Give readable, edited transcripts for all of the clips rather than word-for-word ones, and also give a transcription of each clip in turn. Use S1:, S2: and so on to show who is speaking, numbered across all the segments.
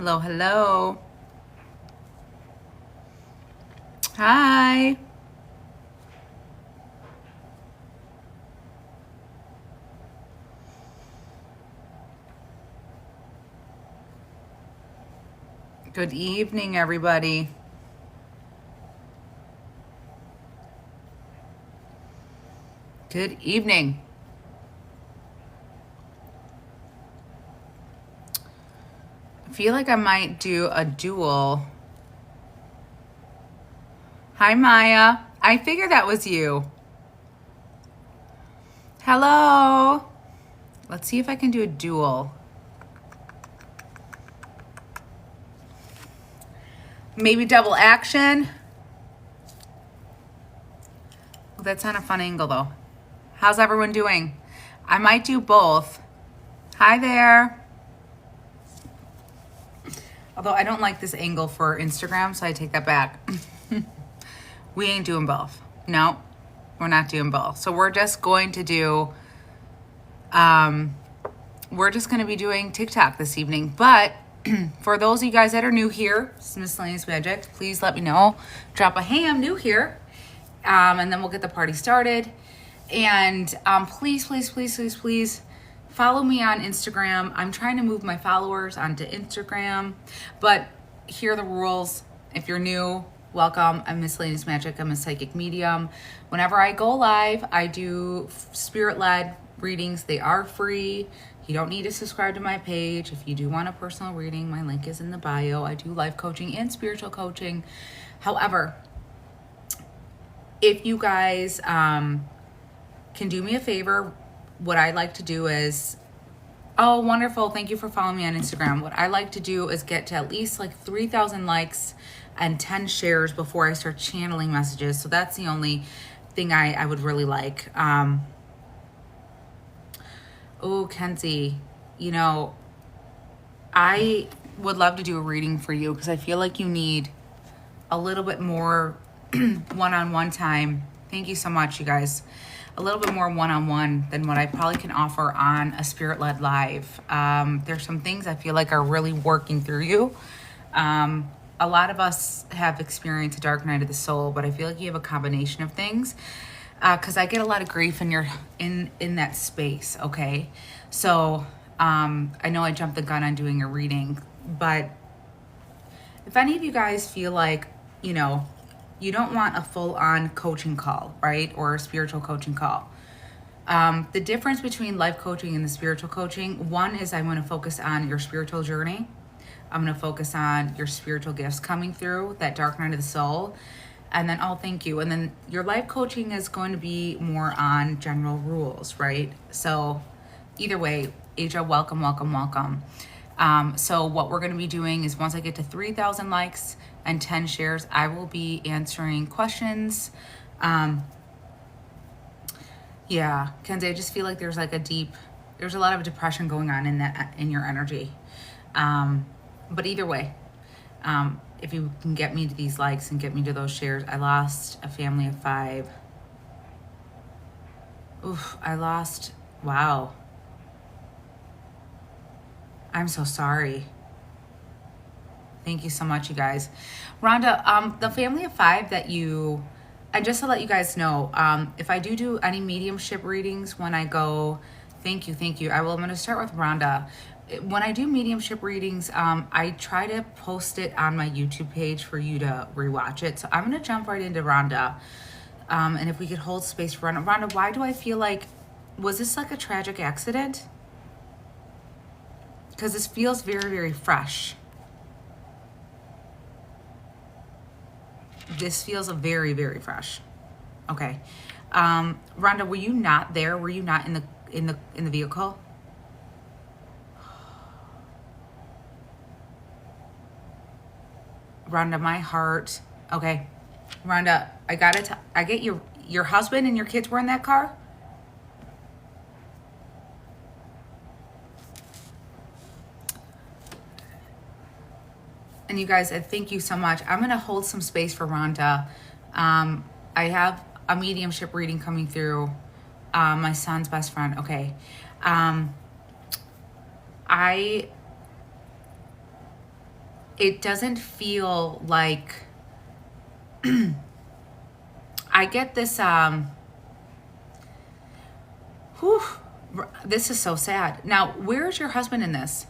S1: Hello, hello. Hi. Good evening, everybody. Good evening. I feel like I might do a duel. Hi, Maya. I figured that was you. Hello. Let's see if I can do a duel. Maybe double action. Well, that's not a fun angle, though. How's everyone doing? I might do both. Hi there. Although I don't like this angle for Instagram, so I take that back. We ain't doing both. No, we're not doing both. So we're just going to do, we're just going to be doing TikTok this evening. But for those of you guys that are new here, it's Miscellaneous Magic, please let me know. Drop a hey, I'm new here. And then we'll get the party started. And please, please, please, please, please follow me on Instagram. I'm trying to move my followers onto Instagram. But here are the rules. If you're new, welcome. I'm Miscellaneous Magic. I'm a psychic medium. Whenever I go live, I do spirit-led readings. They are free. You don't need to subscribe to my page. If you do want a personal reading, my link is in the bio. I do life coaching and spiritual coaching. However, if you guys can do me a favor, what I'd like to do is, oh, wonderful. Thank you for following me on Instagram. What I like to do is get to at least like 3,000 likes and 10 shares before I start channeling messages. So that's the only thing I would really like. Oh, Kenzie, you know, I would love to do a reading for you because I feel like you need a little bit more one-on-one time. Thank you so much, you guys. A little bit more one-on-one than what I probably can offer on a spirit-led live. There's some things I feel like are really working through you. A lot of us have experienced a dark night of the soul, but I feel like you have a combination of things. Because I get a lot of grief in that space, okay? So I know I jumped the gun on doing a reading, but if any of you guys feel like, you know, you don't want a full-on coaching call, right? Or a spiritual coaching call. The difference between life coaching and the spiritual coaching, one is I'm going to focus on your spiritual journey. I'm going to focus on your spiritual gifts coming through, that dark night of the soul. And then, oh, thank you. And then your life coaching is going to be more on general rules, right? So either way, Asia, welcome, welcome, welcome. So what we're going to be doing is once I get to 3,000 likes and 10 shares, I will be answering questions. Yeah, Kenzie, I just feel like there's like there's a lot of depression going on in your energy. But either way, if you can get me to these likes and get me to those shares, I lost a family of 5. Oof, wow. I'm so sorry. Thank you so much, you guys. Rhonda, the family of 5 that and just to let you guys know, if I do any mediumship readings when I go, thank you. I'm going to start with Rhonda. When I do mediumship readings, I try to post it on my YouTube page for you to rewatch it. So I'm going to jump right into Rhonda. And if we could hold space for Rhonda. Rhonda, why do I feel like, was this like a tragic accident? Because this feels very, very fresh. This feels very, very fresh. Okay. Rhonda, were you not there? Were you not in the vehicle? Rhonda, my heart. Okay. Rhonda, I get your husband and your kids were in that car? And you guys, thank you so much. I'm going to hold some space for Rhonda. I have a mediumship reading coming through. My son's best friend. Okay. it doesn't feel like I get this whew, this is so sad. Now, where's your husband in this?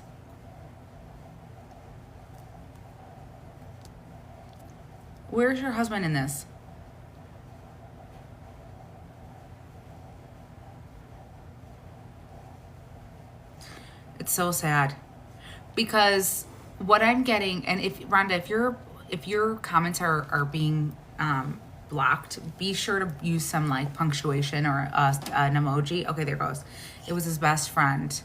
S1: Where's your husband in this? It's so sad. Because what I'm getting, and if Rhonda, if your comments are being blocked, be sure to use some like punctuation or an emoji. Okay, there goes. It was his best friend,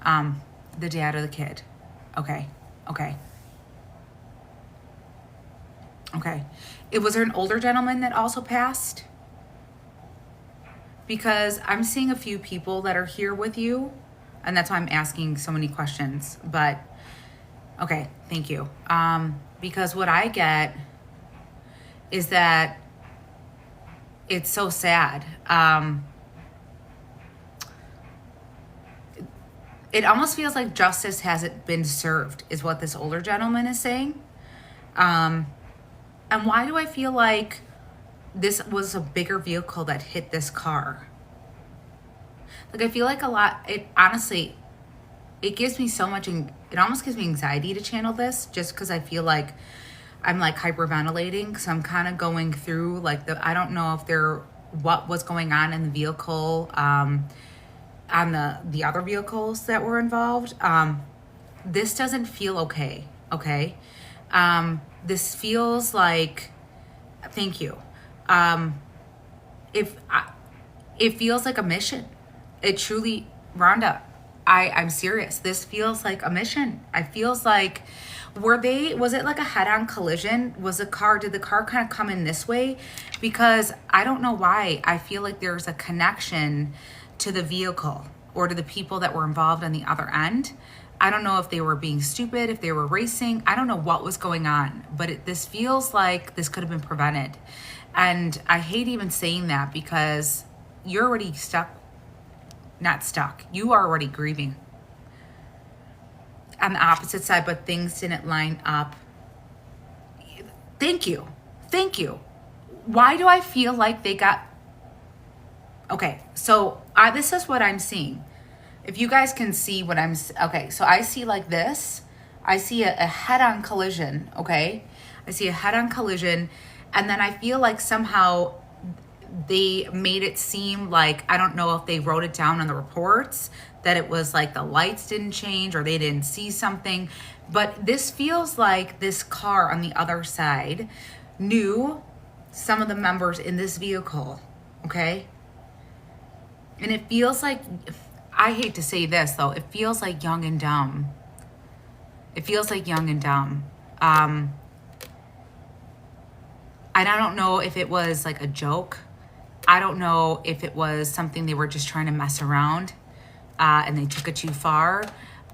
S1: the dad of the kid. Okay. Was there an older gentleman that also passed? Because I'm seeing a few people that are here with you, and that's why I'm asking so many questions. But okay, thank you. Because what I get is that it's so sad. It almost feels like justice hasn't been served, is what this older gentleman is saying. And why do I feel like this was a bigger vehicle that hit this car? Like, I feel like a lot, it honestly, it gives me so much, it almost gives me anxiety to channel this, just because I feel like I'm like hyperventilating, because I'm kind of going through like I don't know if what was going on in the vehicle, on the other vehicles that were involved. This doesn't feel okay. This feels like, thank you. It feels like a mission. It truly, Rhonda, I'm serious. This feels like a mission. It feels like, was it like a head-on collision? Did the car kind of come in this way? Because I don't know why I feel like there's a connection to the vehicle or to the people that were involved on the other end. I don't know if they were being stupid, if they were racing. I don't know what was going on, but this feels like this could have been prevented. And I hate even saying that, because you're already not stuck. You are already grieving on the opposite side, but things didn't line up. Thank you. Why do I feel like they got... Okay, so this is what I'm seeing. If you guys can see what okay, so I see like this. I see a head-on collision, okay? I see a head-on collision, and then I feel like somehow they made it seem like, I don't know if they wrote it down on the reports, that it was like the lights didn't change or they didn't see something. But this feels like this car on the other side knew some of the members in this vehicle, okay? And it feels like, I hate to say this though, it feels like young and dumb. And I don't know if it was like a joke. I don't know if it was something they were just trying to mess around, and they took it too far.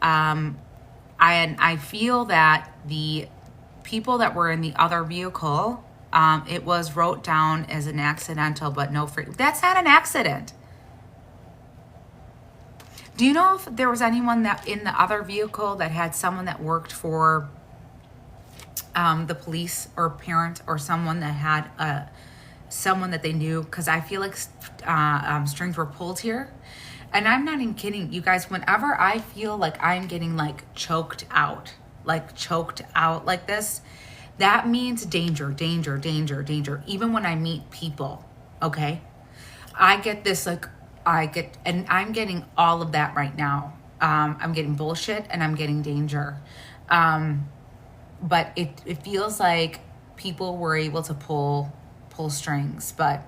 S1: I feel that the people that were in the other vehicle, it was wrote down as an accidental, but that's not an accident. Do you know if there was anyone that in the other vehicle that had someone that worked for the police, or parent, or someone that had someone that they knew? Because I feel like strings were pulled here. And I'm not even kidding, you guys. Whenever I feel like I'm getting like choked out like this, that means danger. Even when I meet people, okay? I get this and I'm getting all of that right now. I'm getting bullshit and I'm getting danger. But it feels like people were able to pull strings, but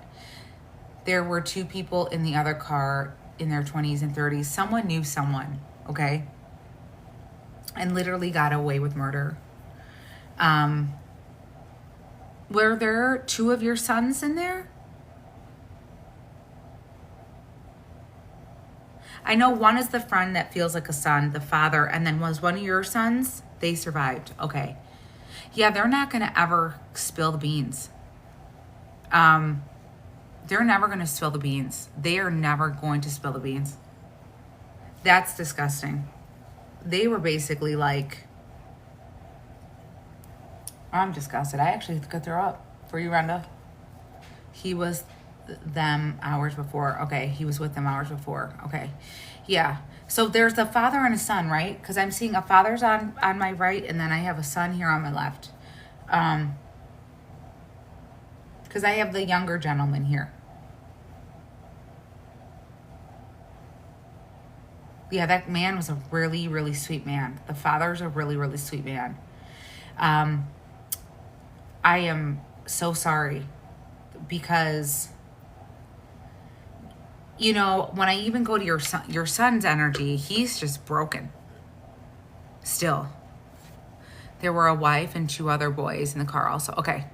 S1: there were two people in the other car in their 20s and 30s. Someone knew someone, okay? And literally got away with murder. Were there two of your sons in there? I know one is the friend that feels like a son, the father, and then was one of your sons? They survived. Okay. Yeah, they're not going to ever spill the beans. They're never going to spill the beans. They are never going to spill the beans. That's disgusting. They were basically like, I'm disgusted. I actually could throw up for you, Rhonda. He was them hours before. Okay, he was with them hours before. Okay, yeah. So there's a father and a son, right? Because I'm seeing a father's on my right, and then I have a son here on my left. Because I have the younger gentleman here. Yeah, that man was a really, really sweet man. The father's a really, really sweet man. I am so sorry because, you know, when I even go to your son's energy, he's just broken. Still. There were a wife and 2 other boys in the car also. Okay.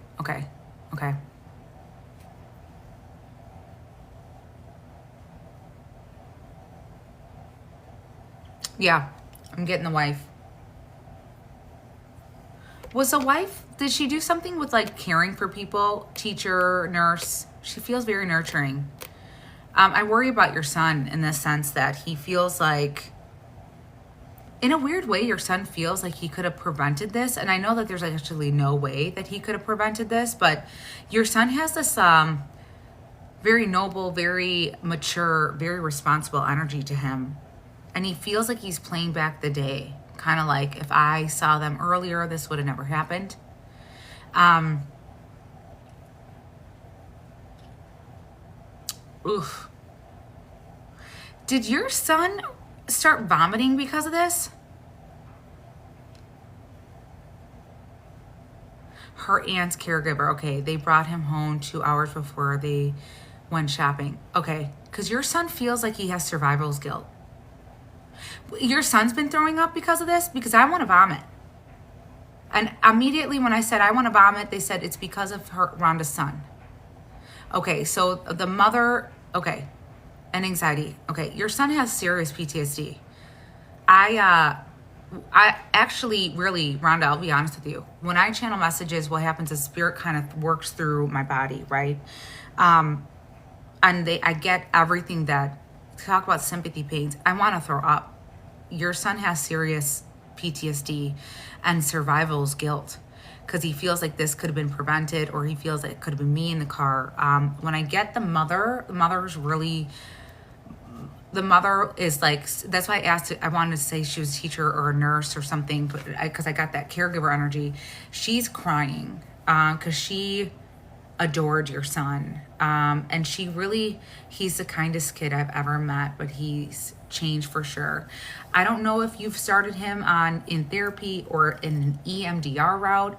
S1: Yeah, I'm getting the wife. Was the wife, did she do something with like caring for people? Teacher, nurse? She feels very nurturing. I worry about your son in the sense that he feels like, in a weird way, your son feels like he could have prevented this. And I know that there's actually no way that he could have prevented this, but your son has this very noble, very mature, very responsible energy to him. And he feels like he's playing back the day. Kind of like, if I saw them earlier, this would have never happened. Oof. Did your son start vomiting because of this? Her aunt's caregiver. Okay, they brought him home 2 hours before they went shopping. Okay, because your son feels like he has survival's guilt. Your son's been throwing up because of this? Because I want to vomit. And immediately when I said I want to vomit, they said it's because of Rhonda's son. Okay, so the mother, okay, and anxiety. Okay, your son has serious PTSD. I actually really, Rhonda, I'll be honest with you. When I channel messages, what happens is spirit kind of works through my body, right? And I get everything that, talk about sympathy pains. I want to throw up. Your son has serious PTSD and survival's guilt because he feels like this could have been prevented, or he feels like it could have been me in the car. When I get the mother is like, that's why I asked, I wanted to say she was a teacher or a nurse or something, but because I got that caregiver energy. She's crying because she adored your son. And he's the kindest kid I've ever met, but he's changed for sure. I don't know if you've started him in therapy or in an EMDR route,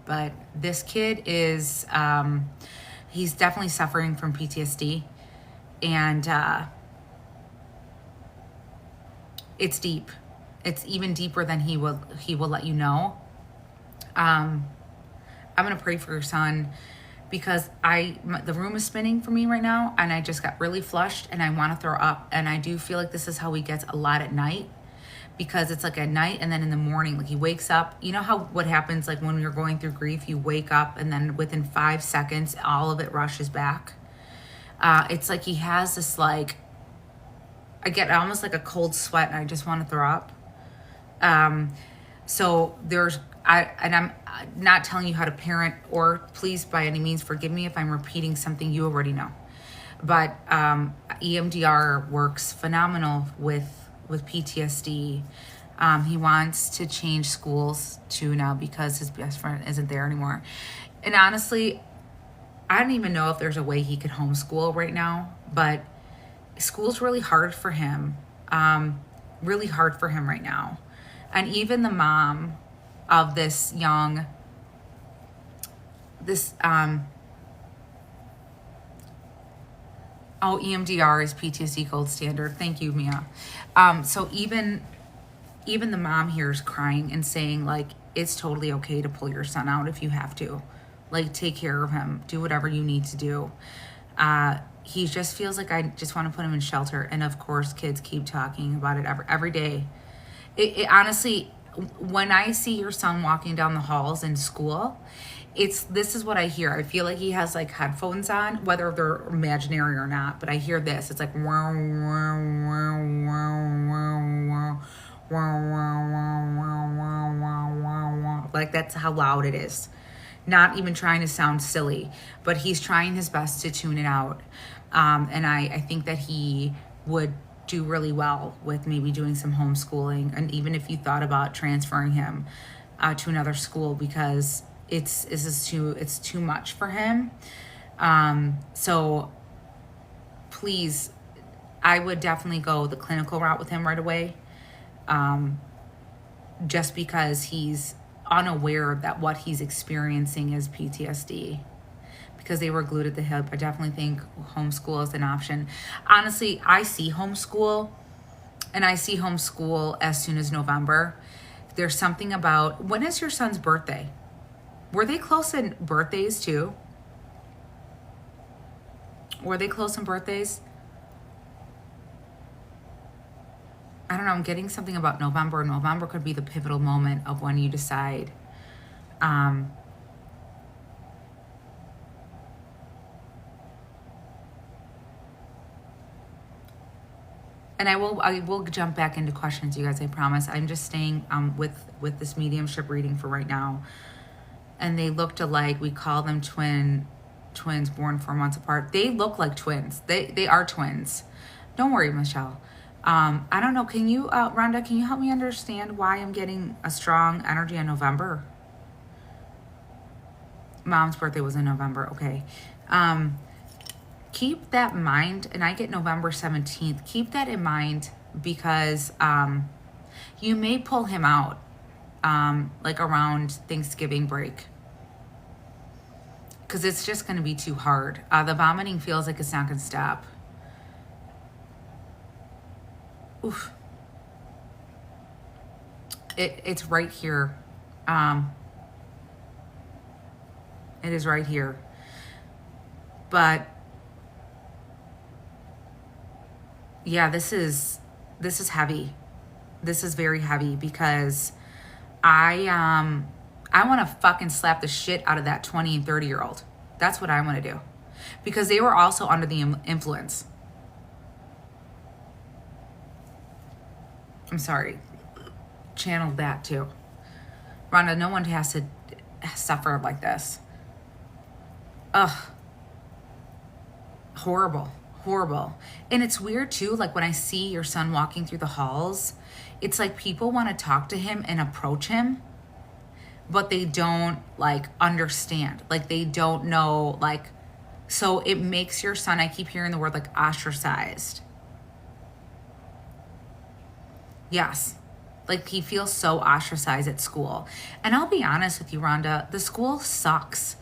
S1: but this kid is, he's definitely suffering from PTSD, and it's deep. It's even deeper than he will let you know. I'm going to pray for your son, because the room is spinning for me right now, and I just got really flushed and I want to throw up. And I do feel like this is how he gets a lot at night, because it's like at night and then in the morning, like he wakes up. You know what happens like when you're going through grief, you wake up and then within 5 seconds, all of it rushes back. It's like he has this, like, I get almost like a cold sweat and I just want to throw up. So I'm not telling you how to parent, or please by any means forgive me if I'm repeating something you already know. But EMDR works phenomenal with PTSD. He wants to change schools too now because his best friend isn't there anymore. And honestly, I don't even know if there's a way he could homeschool right now, but school's really hard for him. Really hard for him right now. And even the mom of this EMDR is PTSD gold standard. Thank you, Mia. So even the mom here is crying and saying, like, it's totally okay to pull your son out if you have to. Like, take care of him. Do whatever you need to do. He just feels like I just want to put him in shelter. And of course, kids keep talking about it every day. It honestly, when I see your son walking down the halls in school, this is what I hear. I feel like he has like headphones on, whether they're imaginary or not, but I hear this. It's like wow, wow, wow, wow, wow, wow, wow, wow, wow, wow, wow, wow, wow. Like, that's how loud it is. Not even trying to sound silly, but he's trying his best to tune it out. And I think that he would do really well with maybe doing some homeschooling. And even if you thought about transferring him to another school, because it's too much for him. So please, I would definitely go the clinical route with him right away. Just because he's unaware that what he's experiencing is PTSD, because they were glued at the hip. I definitely think homeschool is an option. Honestly, I see homeschool as soon as November. There's something about, when is your son's birthday? Were they close in birthdays too? Were they close in birthdays? I don't know, I'm getting something about November. November could be the pivotal moment of when you decide. And I will jump back into questions, you guys, I promise. I'm just staying with this mediumship reading for right now. And they looked alike. We call them twins born 4 months apart. They look like twins. They are twins. Don't worry, Michelle. I don't know. Can you, Rhonda, can you help me understand why I'm getting a strong energy in November? Mom's birthday was in November. Okay. Keep that in mind. And I get November 17th. Keep that in mind, because you may pull him out like around Thanksgiving break, because it's just going to be too hard. The vomiting feels like it's not going to stop. Oof. It's right here. It is right here. But yeah, this is heavy. This is very heavy, because I want to fucking slap the shit out of that 20 and 30-year-old. That's what I want to do, because they were also under the influence. I'm sorry. Channeled that too. Rhonda, no one has to suffer like this. Ugh. Horrible. Horrible. And it's weird too, like when I see your son walking through the halls, it's like people want to talk to him and approach him, but they don't like understand. Like they don't know, like, so it makes your son, I keep hearing the word like ostracized. Yes. Like he feels so ostracized at school. And I'll be honest with you, Rhonda, the school sucks.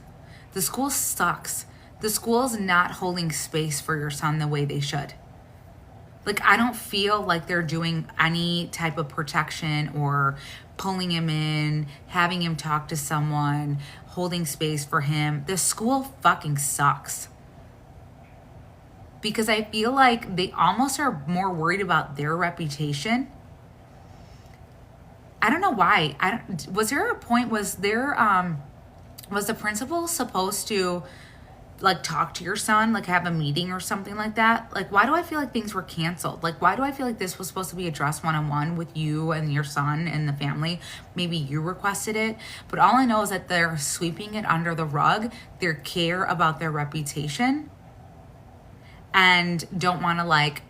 S1: The school sucks. The school's not holding space for your son the way they should. Like, I don't feel like they're doing any type of protection or pulling him in, having him talk to someone, holding space for him. The school fucking sucks. Because I feel like they almost are more worried about their reputation. I don't know why. Was there a point, was the principal supposed to like talk to your son, like have a meeting or something like that? Like, why do I feel like things were canceled? Like, why do I feel like this was supposed to be addressed one-on-one with you and your son and the family? Maybe you requested it, but all I know is that they're sweeping it under the rug. They care about their reputation and don't want to let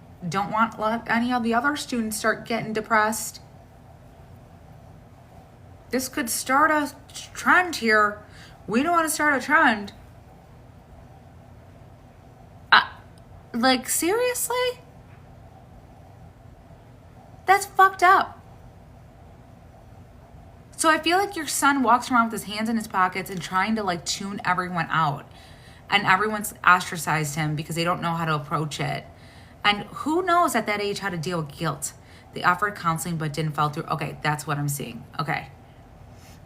S1: any of the other students start getting depressed. This could start a trend here. We don't want to start a trend. Like, seriously? That's fucked up. So I feel like your son walks around with his hands in his pockets and trying to like tune everyone out. And everyone's ostracized him because they don't know how to approach it. And who knows at that age how to deal with guilt? They offered counseling but didn't follow through. Okay, that's what I'm seeing. Okay.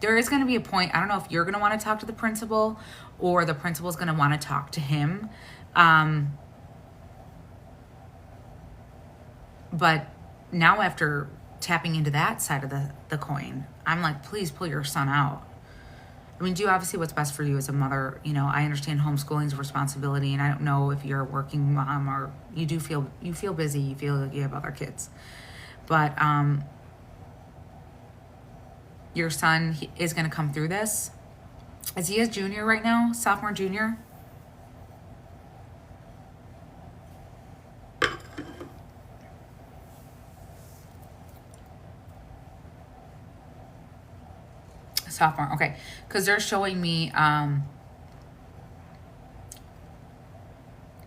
S1: There is going to be a point, I don't know if you're going to want to talk to the principal or the principal's going to want to talk to him. But now after tapping into that side of the coin, I'm like, please pull your son out. I mean, do obviously what's best for you as a mother. You know, I understand homeschooling's a responsibility, and I don't know if you're a working mom or you feel busy, you feel like you have other kids. But your son is going to come through this. Is he a junior right now? Sophomore, junior? Sophomore, okay. Because they're showing me,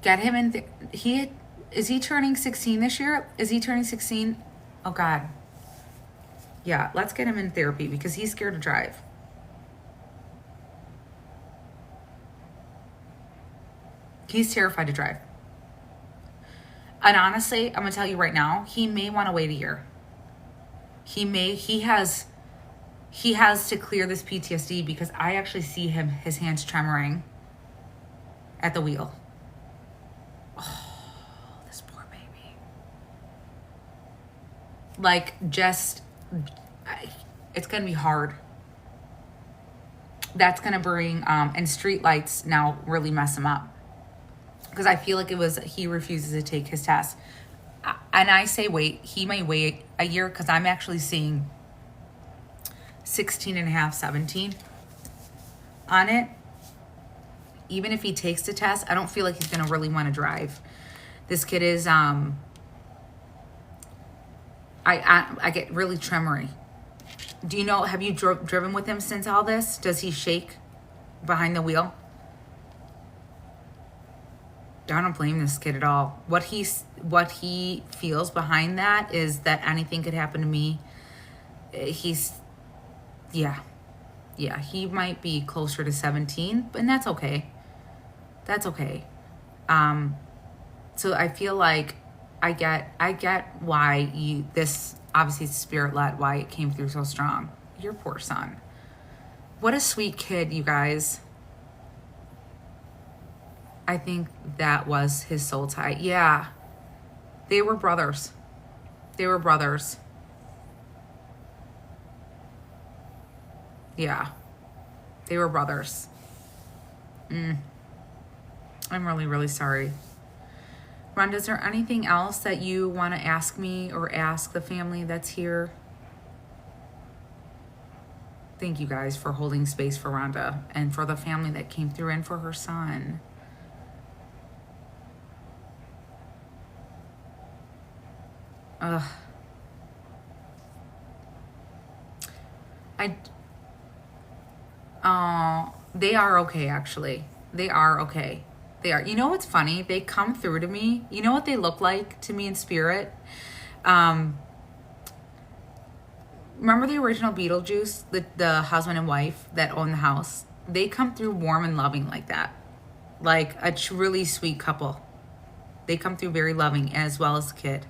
S1: get him in, is he turning 16 this year? Is he turning 16? Oh God. Yeah, let's get him in therapy because he's scared to drive. He's terrified to drive. And honestly, I'm gonna tell you right now, he may want to wait a year. He has to clear this PTSD because I actually see his hands tremoring at the wheel. Oh, this poor baby. Like, it's gonna be hard. That's gonna bring, and street lights now really mess him up. Because I feel like he refuses to take his test. And I say wait, he may wait a year because I'm actually seeing 16 and a half, 17 on it. Even if he takes the test, I don't feel like he's going to really want to drive. This kid is, I get really tremory. Do you know, have you driven with him since all this? Does he shake behind the wheel? I don't blame this kid at all. What he feels behind that is that anything could happen to me. He might be closer to 17, and that's okay. That's okay. So I feel like I get why this obviously spirit-led, why it came through so strong. Your poor son. What a sweet kid, you guys. I think that was his soul tie. Yeah. They were brothers. Yeah. They were brothers. I'm really, really sorry. Rhonda, is there anything else that you want to ask me or ask the family that's here? Thank you guys for holding space for Rhonda and for the family that came through and for her son. They are okay, actually. They are okay. They are. You know what's funny? They come through to me. You know what they look like to me in spirit? Remember the original Beetlejuice, the husband and wife that own the house? They come through warm and loving like that. Like a really sweet couple. They come through very loving, as well as the kid.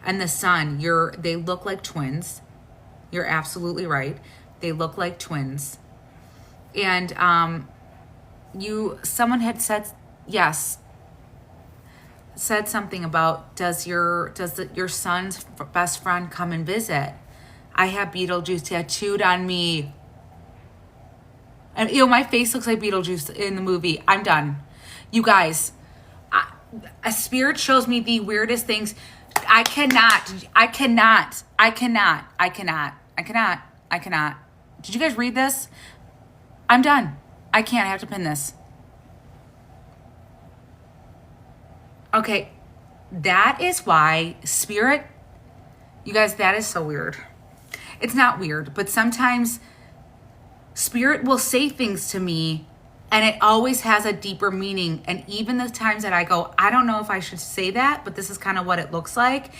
S1: And the son, they look like twins. You're absolutely right. They look like twins. And someone had said something about, does your son's best friend come and visit? I have Beetlejuice tattooed on me. And my face looks like Beetlejuice in the movie. I'm done. You guys, a spirit shows me the weirdest things. I cannot. Did you guys read this? I'm done. I can't. I have to pin this. Okay. That is why spirit, you guys, that is so weird. It's not weird, but sometimes spirit will say things to me and it always has a deeper meaning. And even the times that I go, I don't know if I should say that, but this is kind of what it looks like.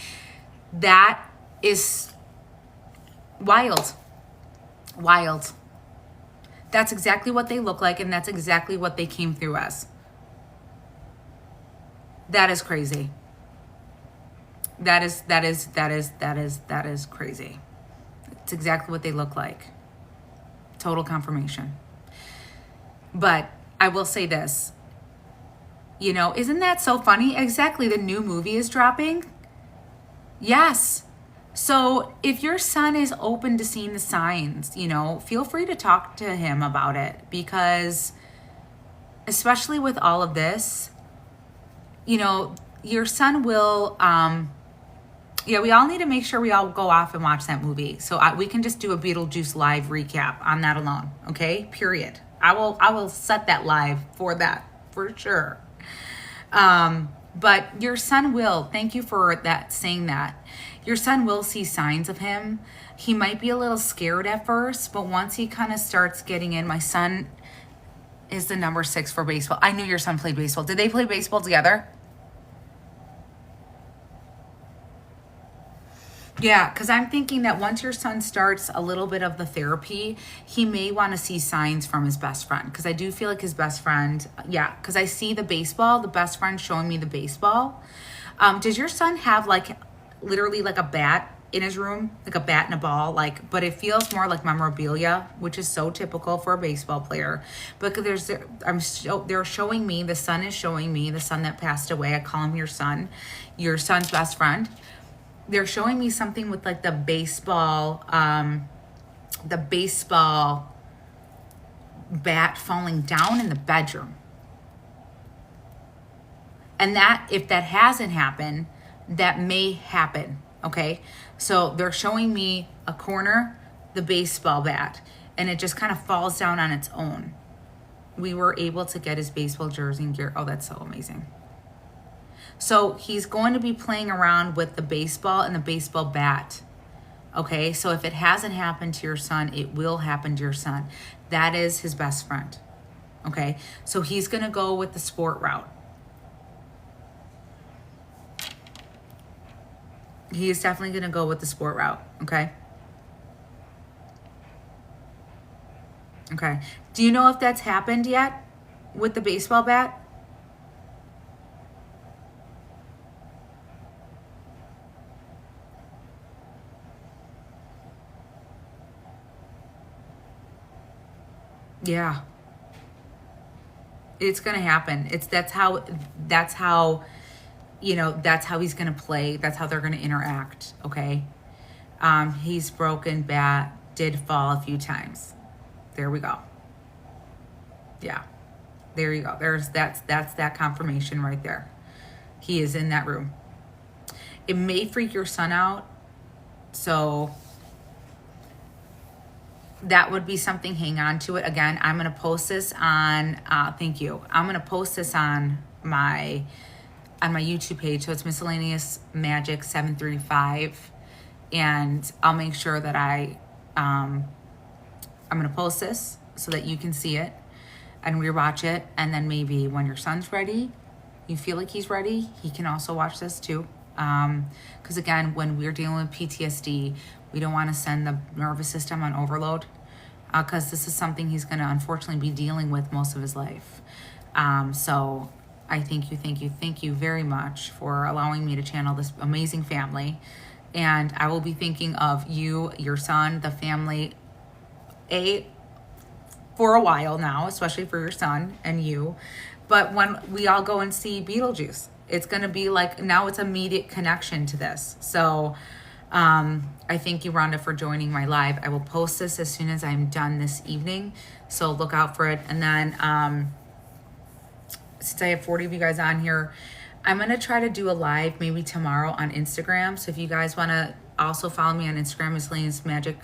S1: That is wild. Wild. That's exactly what they look like, and that's exactly what they came through as. That is crazy. That is crazy. It's exactly what they look like. Total confirmation. But I will say this. Isn't that so funny? Exactly. The new movie is dropping. Yes. So if your son is open to seeing the signs, feel free to talk to him about it, because especially with all of this, your son will, Yeah, we all need to make sure we all go off and watch that movie. So we can just do a Beetlejuice live recap on that alone. Okay, period. I will set that live for that for sure. But your son will, thank you for that, saying that. Your son will see signs of him. He might be a little scared at first, but once he kind of starts getting in, my son is the number 6 for baseball. I knew your son played baseball. Did they play baseball together? Yeah, because I'm thinking that once your son starts a little bit of the therapy, he may want to see signs from his best friend. Because I do feel like his best friend, yeah, because I see the baseball, the best friend showing me the baseball. Does your son have like literally like a bat in his room, like a bat and a ball, like, but it feels more like memorabilia, which is so typical for a baseball player. But they're showing me, the son is showing me, the son that passed away. I call him your son's best friend. They're showing me something with like the baseball bat falling down in the bedroom. And that, if that hasn't happened, that may happen. Okay. So they're showing me a corner, the baseball bat, and it just kind of falls down on its own. We were able to get his baseball jersey and gear. Oh, that's so amazing. So he's going to be playing around with the baseball and the baseball bat. Okay, so if it hasn't happened to your son, it will happen to your son. That is his best friend. Okay, so he's going to go with the sport route. He is definitely going to go with the sport route. Okay. Okay. Do you know if that's happened yet with the baseball bat? Yeah. It's going to happen. That's how, that's how he's going to play. That's how they're going to interact. Okay. He's broken bat, did fall a few times. There we go. Yeah. There you go. That's that confirmation right there. He is in that room. It may freak your son out. So that would be something. Hang on to it. Again, I'm going to post this on, thank you. I'm going to post this on my YouTube page. So it's Miscellaneous Magic 735. And I'll make sure that I'm going to post this so that you can see it and rewatch it. And then maybe when your son's ready, you feel like he's ready, he can also watch this too. Because again, when we're dealing with PTSD, we don't want to send the nervous system on overload, because this is something he's going to unfortunately be dealing with most of his life. So I thank you very much for allowing me to channel this amazing family. And I will be thinking of you, your son, the family, for a while now, especially for your son and you. But when we all go and see Beetlejuice, it's going to be like, now it's immediate connection to this. So I thank you, Rhonda, for joining my live. I will post this as soon as I'm done this evening. So look out for it. And then since I have 40 of you guys on here, I'm going to try to do a live maybe tomorrow on Instagram. So if you guys want to also follow me on Instagram, Miscellaneous Magic,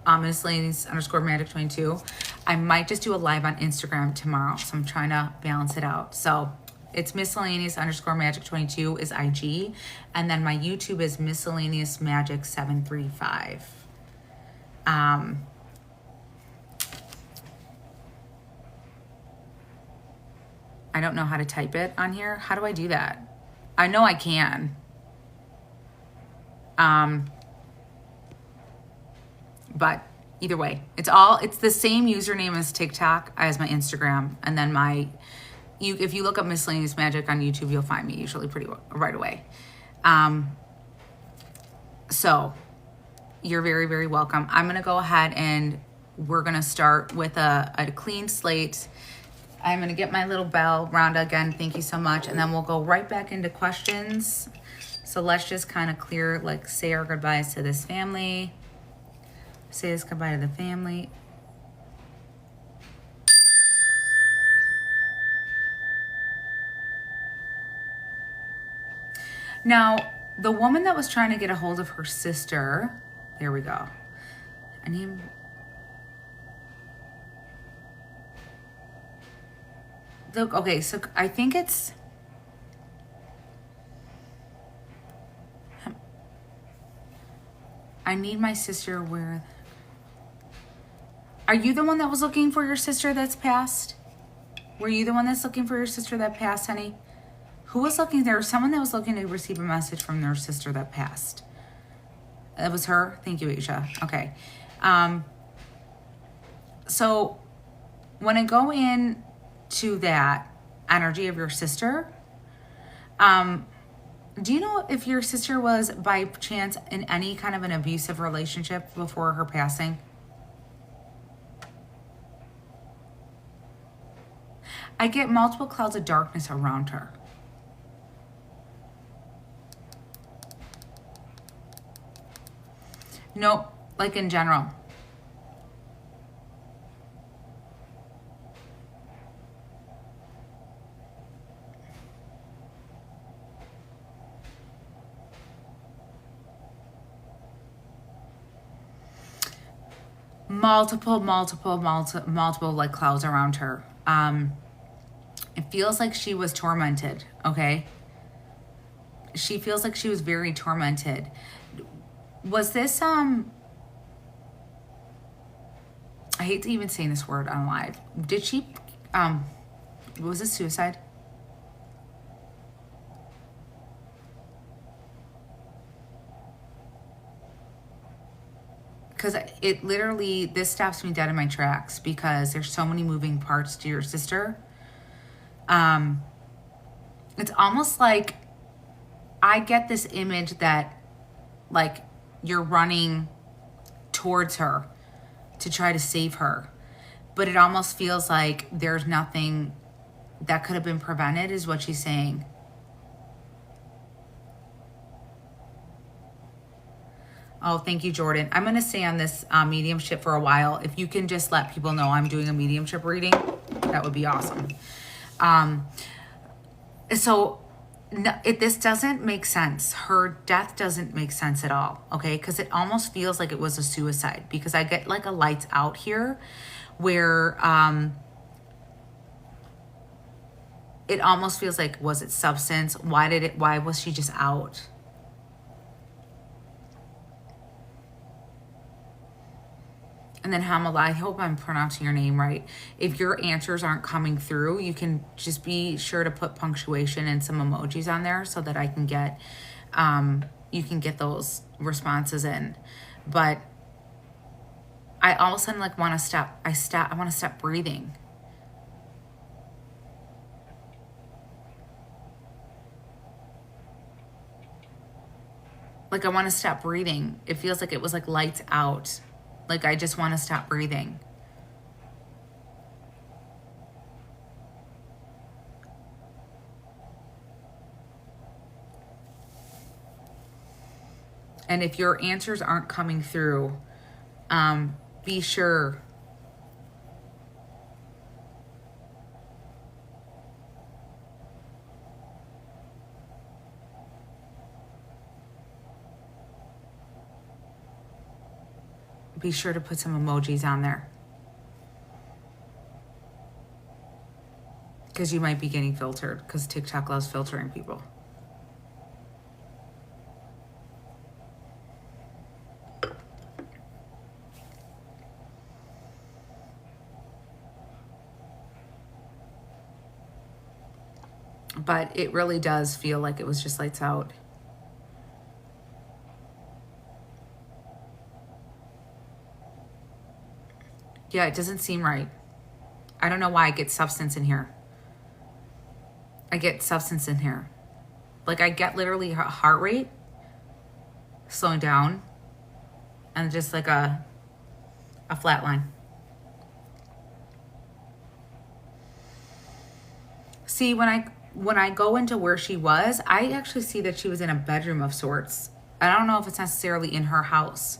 S1: Miscellaneous_Magic22. I might just do a live on Instagram tomorrow. So I'm trying to balance it out. So it's Miscellaneous_Magic22 is IG. And then my YouTube is Miscellaneous Magic 735. I don't know how to type it on here. How do I do that? I know I can. But either way, it's the same username as TikTok as my Instagram. And then if you look up Miscellaneous Magic on YouTube, you'll find me usually right away. So you're very, very welcome. I'm going to go ahead and we're going to start with a clean slate. I'm going to get my little bell. Rhonda, again, thank you so much. And then we'll go right back into questions. So let's just kind of say our goodbyes to this family. Say this goodbye to the family. Now, The woman that was trying to get a hold of her sister, there we go. Okay, so I think it's, I need my sister where, are you the one that was looking for your sister that's passed? Were you the one that's looking for your sister that passed, honey? Who was looking? There was someone that was looking to receive a message from their sister that passed. That was her? Thank you, Aisha. Okay. So when I go in to that energy of your sister, do you know if your sister was by chance in any kind of an abusive relationship before her passing? I get multiple clouds of darkness around her. Nope, like in general. Multiple like clouds around her. It feels like she was tormented, okay? She feels like she was very tormented. Was this, I hate to even say this word on live. Did she, was this suicide? Because it literally, this stops me dead in my tracks because there's so many moving parts to your sister. It's almost like I get this image that like you're running towards her to try to save her, but it almost feels like there's nothing that could have been prevented is what she's saying. Oh, thank you, Jordan. I'm going to stay on this mediumship for a while. If you can just let people know I'm doing a mediumship reading, that would be awesome. So this doesn't make sense. Her death doesn't make sense at all, okay? Because it almost feels like it was a suicide because I get like a lights out here where it almost feels like, was it substance? Why was she just out? And then Hamala, I hope I'm pronouncing your name right. If your answers aren't coming through, you can just be sure to put punctuation and some emojis on there so that I can get, you can get those responses in. But I all of a sudden like want to stop. I want to stop breathing. Like I want to stop breathing. It feels like it was like lights out. Like, I just want to stop breathing. And if your answers aren't coming through, be sure. Be sure to put some emojis on there. Because you might be getting filtered because TikTok loves filtering people. But it really does feel like it was just lights out. Yeah, it doesn't seem right. I don't know why I get substance in here. I get substance in here. Like I get literally her heart rate slowing down and just like a flat line. See, when I go into where she was, I actually see that she was in a bedroom of sorts. I don't know if it's necessarily in her house.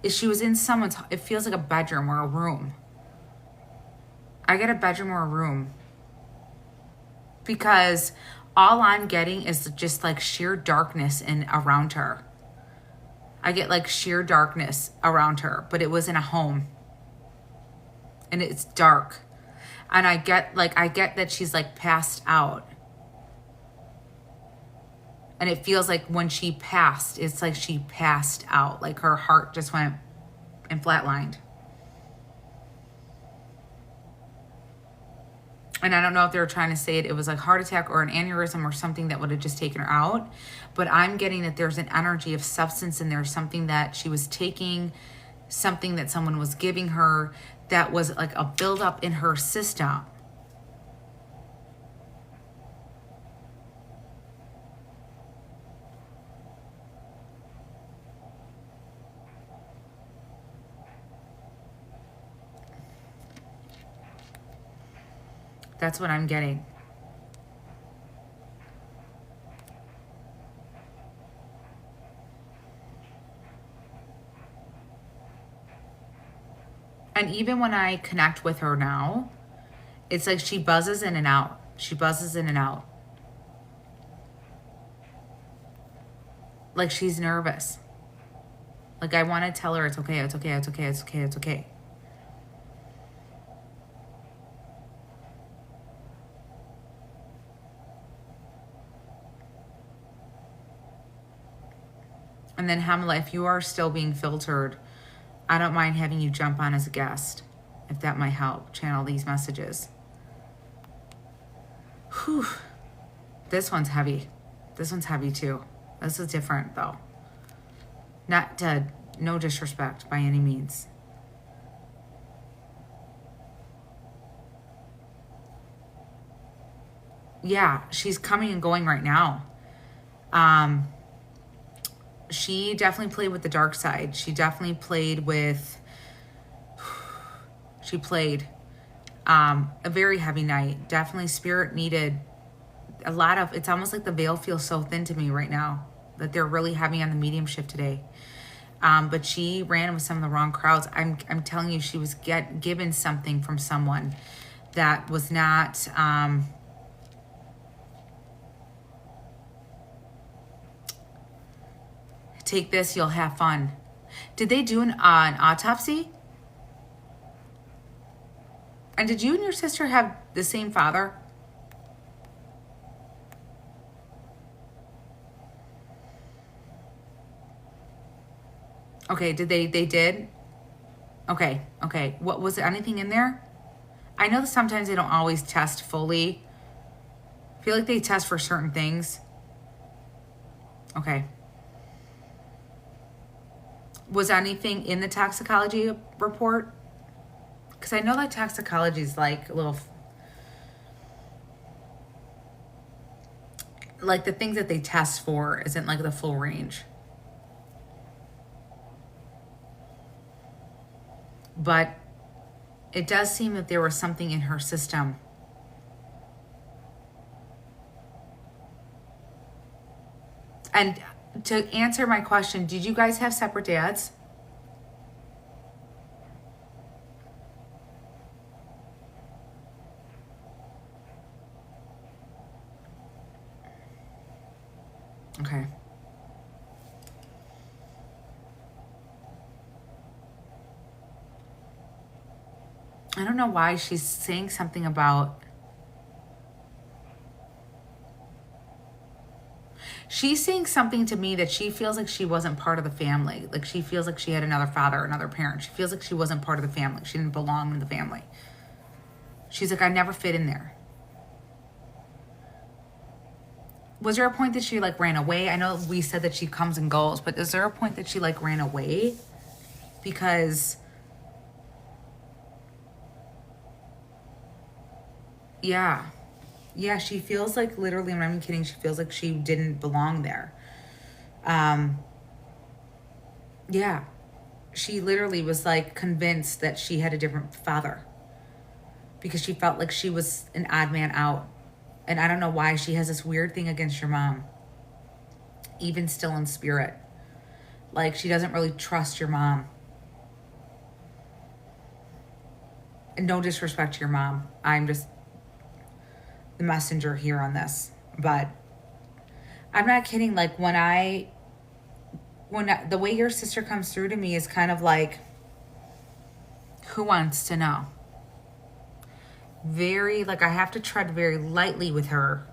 S1: If she was in someone's, it feels like a bedroom or a room. I get a bedroom or a room. Because All I'm getting is just like sheer darkness in around her. I get like sheer darkness around her, but it was in a home. And it's dark. And I get that she's like passed out. And it feels like when she passed, it's like she passed out. Like her heart just went and flatlined. And I don't know if they were trying to say it was like heart attack or an aneurysm or something that would have just taken her out. But I'm getting that there's an energy of substance in there, something that she was taking, something that someone was giving her that was like a buildup in her system. That's what I'm getting. And even when I connect with her now, it's like she buzzes in and out. She buzzes in and out. Like she's nervous. Like I want to tell her it's okay, it's okay, it's okay, it's okay, it's okay. And then Hamala, if you are still being filtered, I don't mind having you jump on as a guest, if that might help channel these messages. Whew. This one's heavy. This one's heavy too. This is different though. No disrespect by any means. Yeah, she's coming and going right now. She definitely played with the dark side. She definitely played with, a very heavy night. Definitely spirit needed a lot of, it's almost like the veil feels so thin to me right now, that they're really heavy on the mediumship today. But she ran with some of the wrong crowds. I'm telling you, she was given something from someone that was not, take this, you'll have fun. Did they do an autopsy? And did you and your sister have the same father? Okay, they did? Okay. What was there anything in there? I know that sometimes they don't always test fully. I feel like they test for certain things. Okay. Was anything in the toxicology report? Because I know that toxicology is like a little, like the things that they test for isn't like the full range. But it does seem that there was something in her system. And to answer my question, did you guys have separate dads? Okay. I don't know why she's saying something about, she's saying something to me that she feels like she wasn't part of the family. Like she feels like she had another father, another parent. She feels like she wasn't part of the family. She didn't belong in the family. She's like, I never fit in there. Was there a point that she like ran away? I know we said that she comes and goes, but is there a point that she like ran away? Because yeah, she feels like, literally, I'm not even kidding, she feels like she didn't belong there. Yeah, she literally was like convinced that she had a different father because she felt like she was an odd man out. And I don't know why she has this weird thing against your mom, even still in spirit. Like she doesn't really trust your mom. And no disrespect to your mom. I'm just the messenger here on this. But I'm not kidding. Like the way your sister comes through to me is kind of like, who wants to know? Very, like, I have to tread very lightly with her.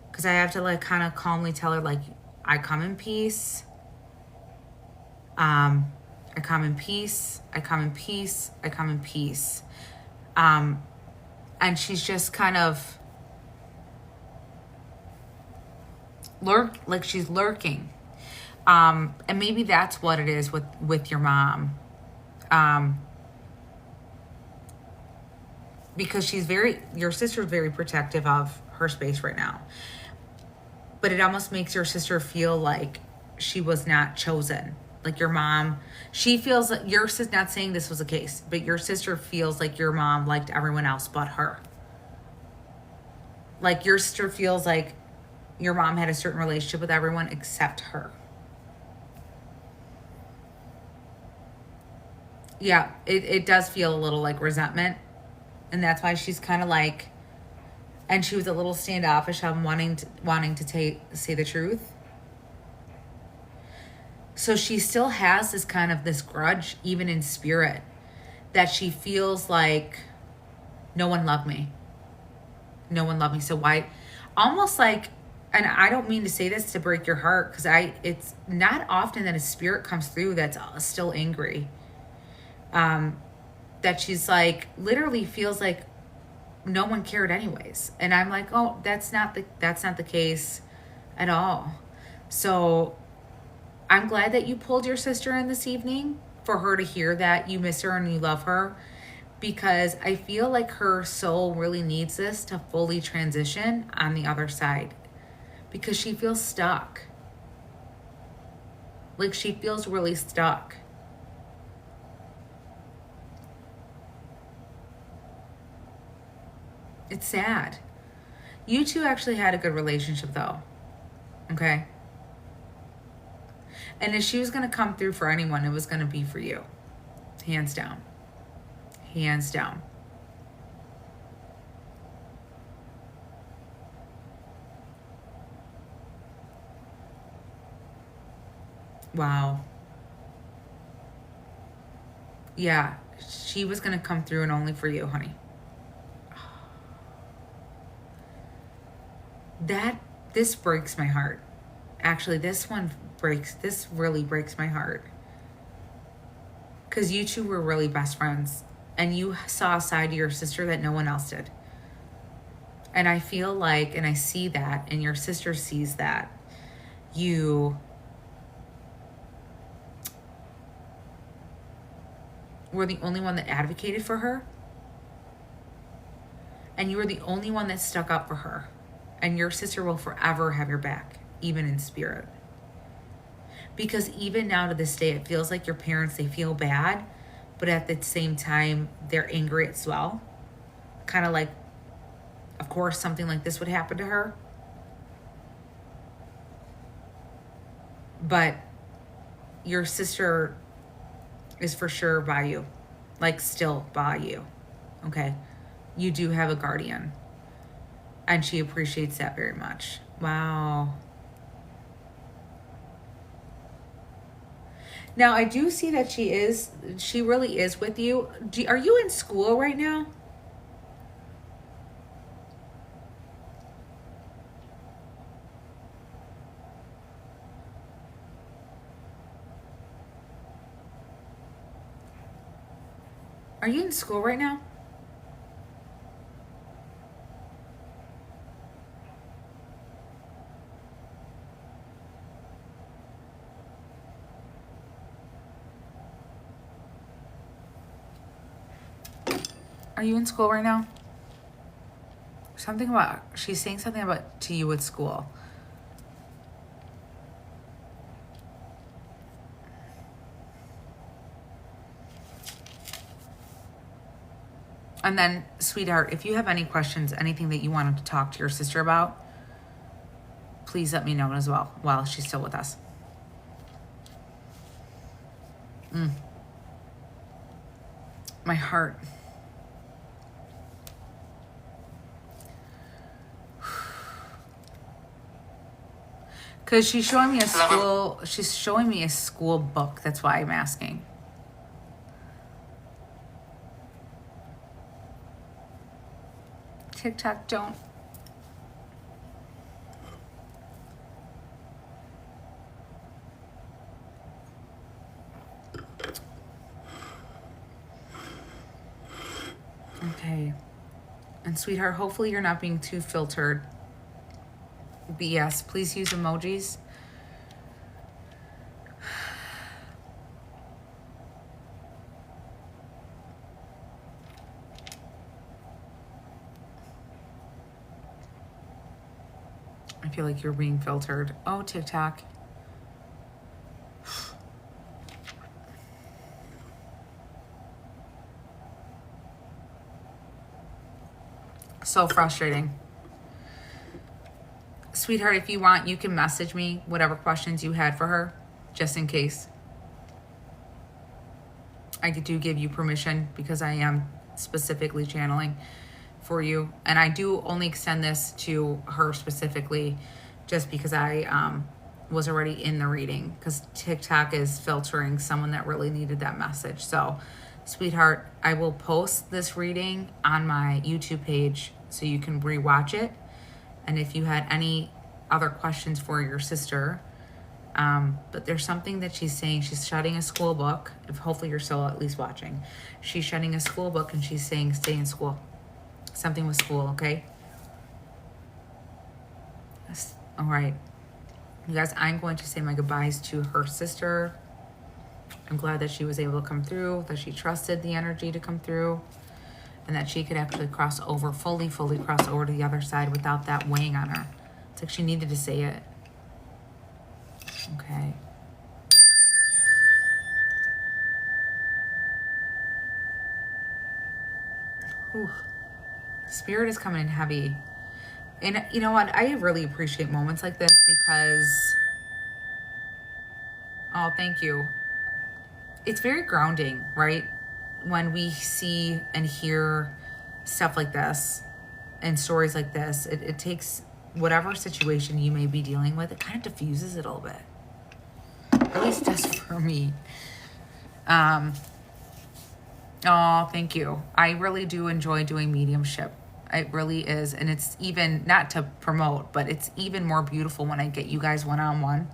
S1: Because I have to, like, kind of calmly tell her, like, I come in peace. I come in peace. I come in peace. I come in peace. And she's just kind of she's lurking. And maybe that's what it is with your mom. Because your sister's very protective of her space right now. But it almost makes your sister feel like she was not chosen. Like your mom, she feels like your sister, not saying this was the case, but your sister feels like your mom liked everyone else but her. Like your sister feels like your mom had a certain relationship with everyone except her. Yeah, it does feel a little like resentment. And that's why she's kind of like, and she was a little standoffish on wanting to say the truth. So she still has this grudge, even in spirit, that she feels like no one loved me. No one loved me. So why? Almost like, and I don't mean to say this to break your heart, because it's not often that a spirit comes through that's still angry. That she's like, literally feels like no one cared anyways. And I'm like, oh, that's not the case at all. So I'm glad that you pulled your sister in this evening for her to hear that you miss her and you love her, because I feel like her soul really needs this to fully transition on the other side, because she feels stuck. Like she feels really stuck. It's sad. You two actually had a good relationship though. Okay? And if she was going to come through for anyone, it was going to be for you. Hands down. Hands down. Wow. Yeah, she was going to come through and only for you, honey. This breaks my heart. Actually, this really breaks my heart. Because you two were really best friends. And you saw a side to your sister that no one else did. And I feel like, and I see that, and your sister sees that, you were the only one that advocated for her. And you were the only one that stuck up for her. And your sister will forever have your back, even in spirit. Because even now to this day, it feels like your parents, they feel bad, but at the same time, they're angry as well. Kind of like, of course, something like this would happen to her. But your sister is for sure by you. Like, still by you. Okay? You do have a guardian. And she appreciates that very much. Wow. Now, I do see that she really is with you. Are you in school right now? Are you in school right now? Are you in school right now? She's saying something about to you at school. And then, sweetheart, if you have any questions, anything that you wanted to talk to your sister about, please let me know as well while she's still with us. My heart. Because she's showing me a school book. That's why I'm asking. TikTok, don't. Okay. And sweetheart, hopefully you're not being too filtered. But yes, please use emojis. I feel like you're being filtered. Oh, TikTok. So frustrating. Sweetheart, if you want, you can message me whatever questions you had for her, just in case. I do give you permission because I am specifically channeling for you. And I do only extend this to her specifically just because I was already in the reading, because TikTok is filtering someone that really needed that message. So, sweetheart, I will post this reading on my YouTube page so you can rewatch it. And if you had any other questions for your sister, but there's something that she's saying. She's shutting a school book. If hopefully you're still at least watching. She's shutting a school book and she's saying stay in school. Something with school, okay? All right. You guys, I'm going to say my goodbyes to her sister. I'm glad that she was able to come through, that she trusted the energy to come through, and that she could actually cross over, fully cross over to the other side without that weighing on her. It's like she needed to say it. Okay. Ooh. Spirit is coming in heavy. And you know what? I really appreciate moments like this because... Oh, thank you. It's very grounding, right? When we see and hear stuff like this and stories like this, it takes whatever situation you may be dealing with, it kind of diffuses it a little bit. Or at least it does for me. Oh, thank you. I really do enjoy doing mediumship. It really is. And it's even, not to promote, but it's even more beautiful when I get you guys one-on-one.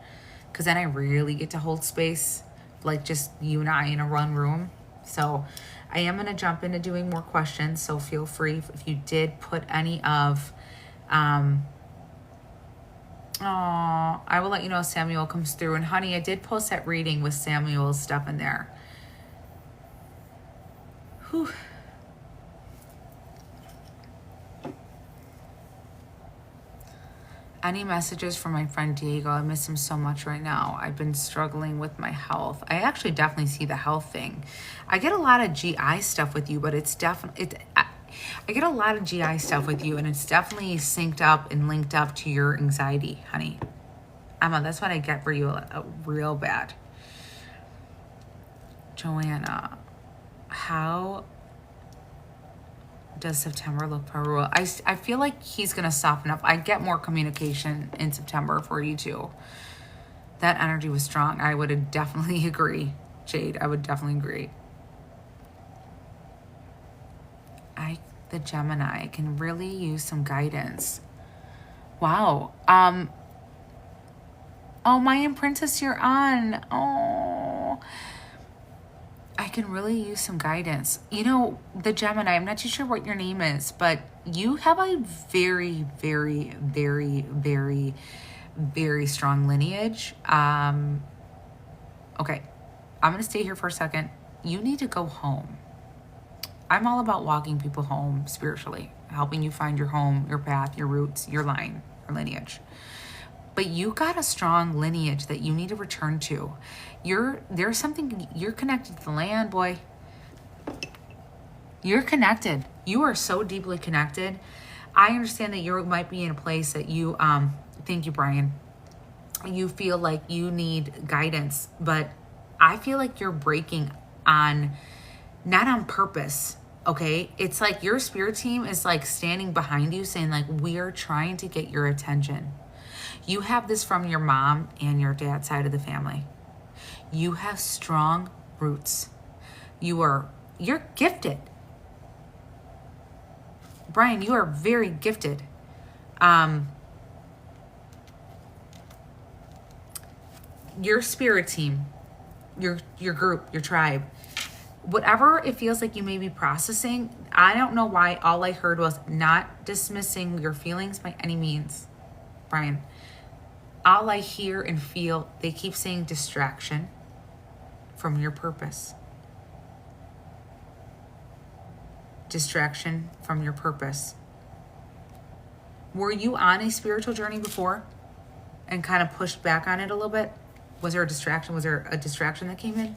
S1: Because then I really get to hold space, like just you and I in a one room. So I am going to jump into doing more questions. So feel free if you did put any of... I will let you know if Samuel comes through. And honey, I did post that reading with Samuel's stuff in there. Whew. Any messages from my friend Diego? I miss him so much right now. I've been struggling with my health. I actually definitely see the health thing. I get a lot of GI stuff with you, but it's definitely... I get a lot of GI stuff with you, and it's definitely synced up and linked up to your anxiety, honey. Emma, that's what I get for you real bad. Joanna, how does September look for Rule? I feel like he's going to soften up. I get more communication in September for you too. That energy was strong. I would definitely agree, Jade. I would definitely agree. The Gemini can really use some guidance. Wow. Oh, Mayan Princess, you're on. Oh, I can really use some guidance. You know, the Gemini, I'm not too sure what your name is, but you have a very, very, very, very, very strong lineage. Okay, I'm going to stay here for a second. You need to go home. I'm all about walking people home spiritually, helping you find your home, your path, your roots, your line, your lineage. But you got a strong lineage that you need to return to. There's something, you're connected to the land, boy. You're connected. You are so deeply connected. I understand that you might be in a place that you, thank you, Brian. You feel like you need guidance, but I feel like you're breaking on, not on purpose. Okay, it's like your spirit team is like standing behind you saying like, we are trying to get your attention. You have this from your mom and your dad's side of the family. You have strong roots. You're gifted. Brian, you are very gifted. Your spirit team, your group, your tribe, whatever it feels like you may be processing, I don't know why all I heard was not dismissing your feelings by any means, Brian. All I hear and feel, they keep saying distraction from your purpose. Distraction from your purpose. Were you on a spiritual journey before and kind of pushed back on it a little bit? Was there a distraction? Was there a distraction that came in?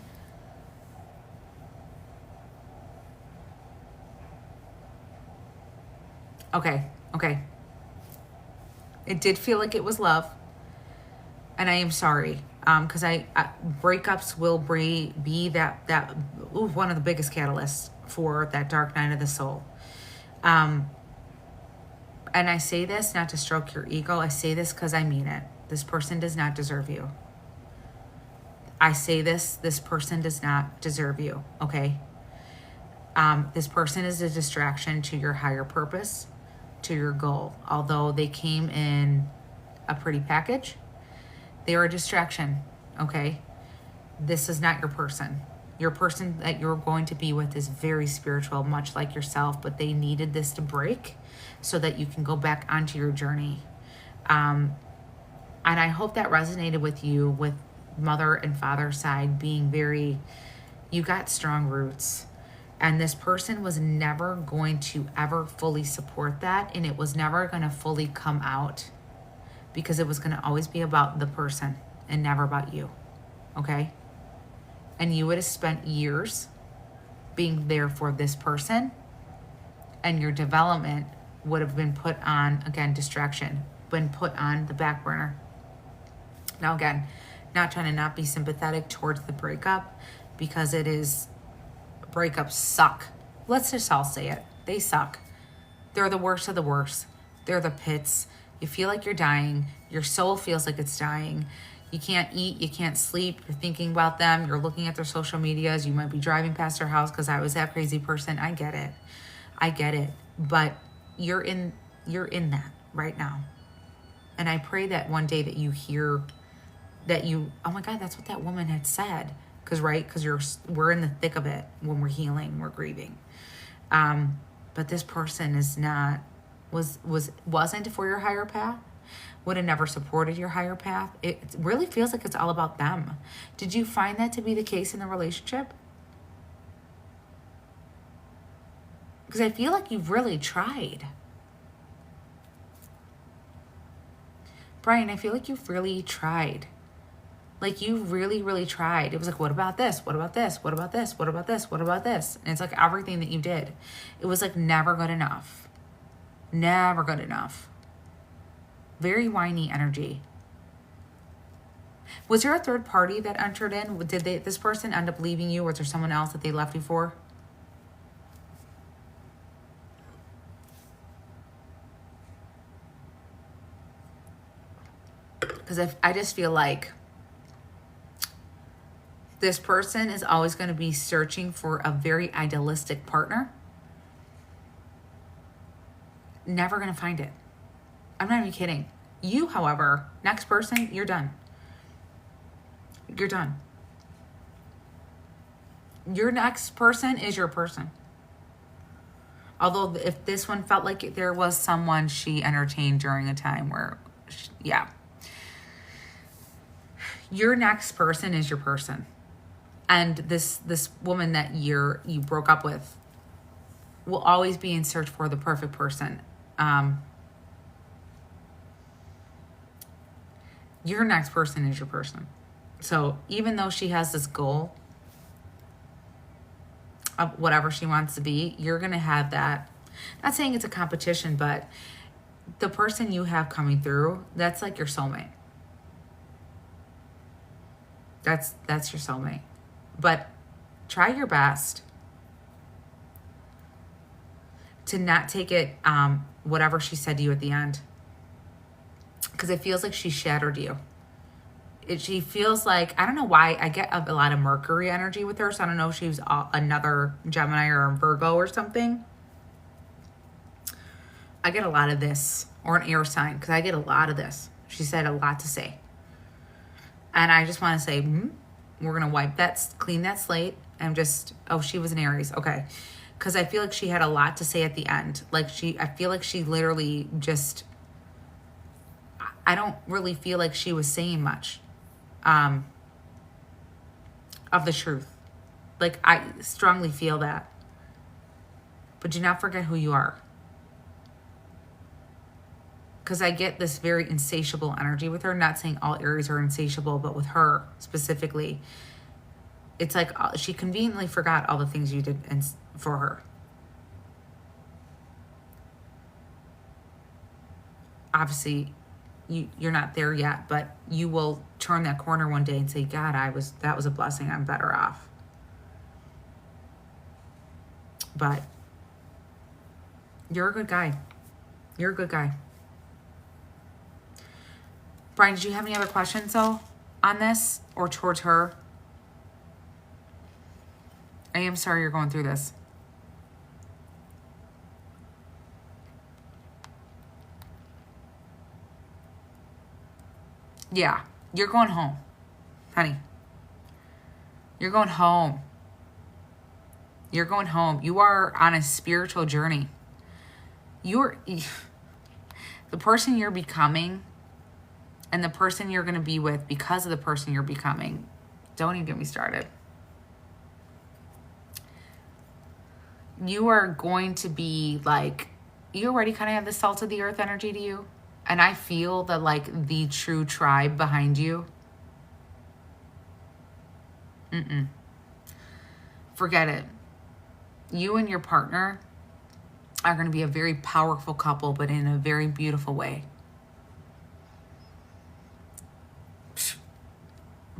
S1: Okay. It did feel like it was love. And I am sorry. Because breakups will be that one of the biggest catalysts for that dark night of the soul. And I say this not to stroke your ego. I say this because I mean it. This person does not deserve you. I say this person does not deserve you, okay? This person is a distraction to your higher purpose, to your goal. Although they came in a pretty package, they are a distraction, okay? This is not your person. Your person that you're going to be with is very spiritual, much like yourself, but they needed this to break so that you can go back onto your journey. And I hope that resonated with you, with mother and father side being very, you got strong roots. And this person was never going to ever fully support that. And it was never going to fully come out because it was going to always be about the person and never about you. Okay? And you would have spent years being there for this person. And your development would have been put on, again, distraction, been put on the back burner. Now, again, not trying to not be sympathetic towards the breakup because it is, breakups suck. Let's just all say it. They suck. They're the worst of the worst. They're the pits. You feel like you're dying. Your soul feels like it's dying. You can't eat. You can't sleep. You're thinking about them. You're looking at their social medias. You might be driving past their house because I was that crazy person. I get it. But you're in that right now. And I pray that one day that you hear that you, oh my God, that's what that woman had said. Because we're in the thick of it when we're healing, we're grieving. But this person is not, wasn't for your higher path, would have never supported your higher path. It really feels like it's all about them. Did you find that to be the case in the relationship? Because I feel like you've really tried. Brian, I feel like you've really tried. Like you really, really tried. It was like, what about this? What about this? What about this? What about this? What about this? And it's like everything that you did. It was like never good enough. Never good enough. Very whiny energy. Was there a third party that entered in? Did this person end up leaving you? Was there someone else that they left you for? Because I just feel like this person is always going to be searching for a very idealistic partner. Never going to find it. I'm not even kidding. You, however, next person, you're done. You're done. Your next person is your person. Although if this one felt like there was someone she entertained during a time where, yeah. Your next person is your person. And this woman that you broke up with will always be in search for the perfect person. Your next person is your person. So even though she has this goal of whatever she wants to be, you're going to have that. Not saying it's a competition, but the person you have coming through, that's like your soulmate. That's your soulmate. But try your best to not take it, whatever she said to you at the end. because it feels like she shattered you. She feels like, I don't know why, I get a lot of Mercury energy with her, so I don't know if she was another Gemini or a Virgo or something. I get a lot of this, or an air sign, because I get a lot of this. She said a lot to say. And I just want to say, we're going to wipe that, clean that slate, and just, oh, she was an Aries. Okay. Because I feel like she had a lot to say at the end. Like I feel like she literally just, I don't really feel like she was saying much of the truth. Like, I strongly feel that. But do not forget who you are. Because I get this very insatiable energy with her. Not saying all Aries are insatiable, but with her specifically, it's like she conveniently forgot all the things you did for her. Obviously, you're not there yet, but you will turn that corner one day and say, God, that was a blessing. I'm better off. But you're a good guy. You're a good guy. Brian, did you have any other questions, though, on this or towards her? I am sorry you're going through this. Yeah, you're going home, honey. You're going home. You're going home. You are on a spiritual journey. The person you're becoming and the person you're going to be with because of the person you're becoming. Don't even get me started. You are going to be like, you already kind of have the salt of the earth energy to you. And I feel the like the true tribe behind you. Forget it. You and your partner are going to be a very powerful couple, but in a very beautiful way.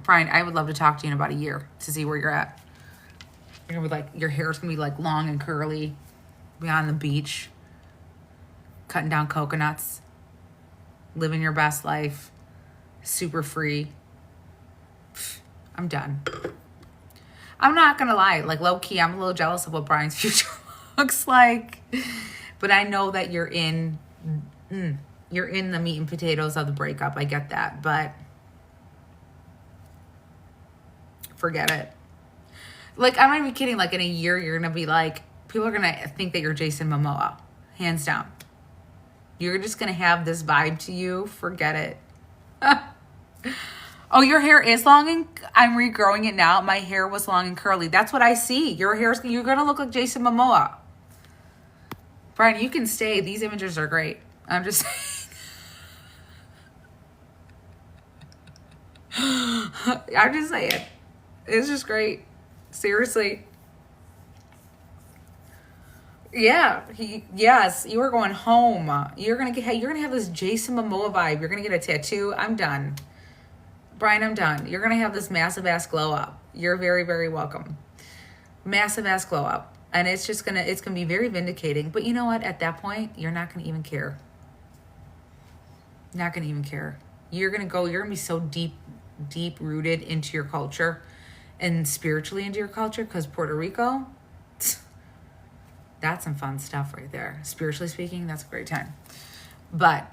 S1: Brian, I would love to talk to you in about a year to see where you're at. You're gonna be like, your hair's gonna be like long and curly, be on the beach, cutting down coconuts, living your best life, super free. I'm done. I'm not gonna lie, like low key, I'm a little jealous of what Brian's future looks like, but I know that you're in the meat and potatoes of the breakup. I get that, but forget it. Like, I'm not even kidding. Like, in a year, you're going to be like, people are going to think that you're Jason Momoa. Hands down. You're just going to have this vibe to you. Forget it. Oh, your hair is long and I'm regrowing it now. My hair was long and curly. That's what I see. You're going to look like Jason Momoa. Brian, you can stay. These images are great. I'm just saying. I'm just saying. It's just great. Seriously. Yeah. Yes, you are going home. You're gonna have this Jason Momoa vibe. You're gonna get a tattoo. I'm done. Brian, I'm done. You're gonna have this massive ass glow up. You're very, very welcome. Massive ass glow up. And it's gonna be very vindicating. But you know what? At that point, you're not gonna even care. Not gonna even care. You're gonna be so deep rooted into your culture and spiritually into your culture, because Puerto Rico, that's some fun stuff right there. Spiritually speaking, that's a great time. But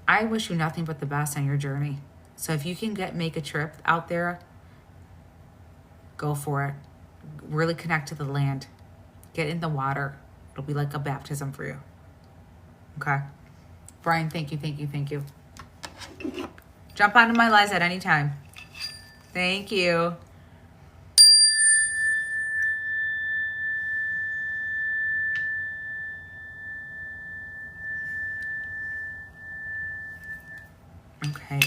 S1: I wish you nothing but the best on your journey. So if you can make a trip out there, go for it. Really connect to the land. Get in the water. It'll be like a baptism for you. Okay? Brian, thank you. Jump onto my lives at any time. Thank you. Okay.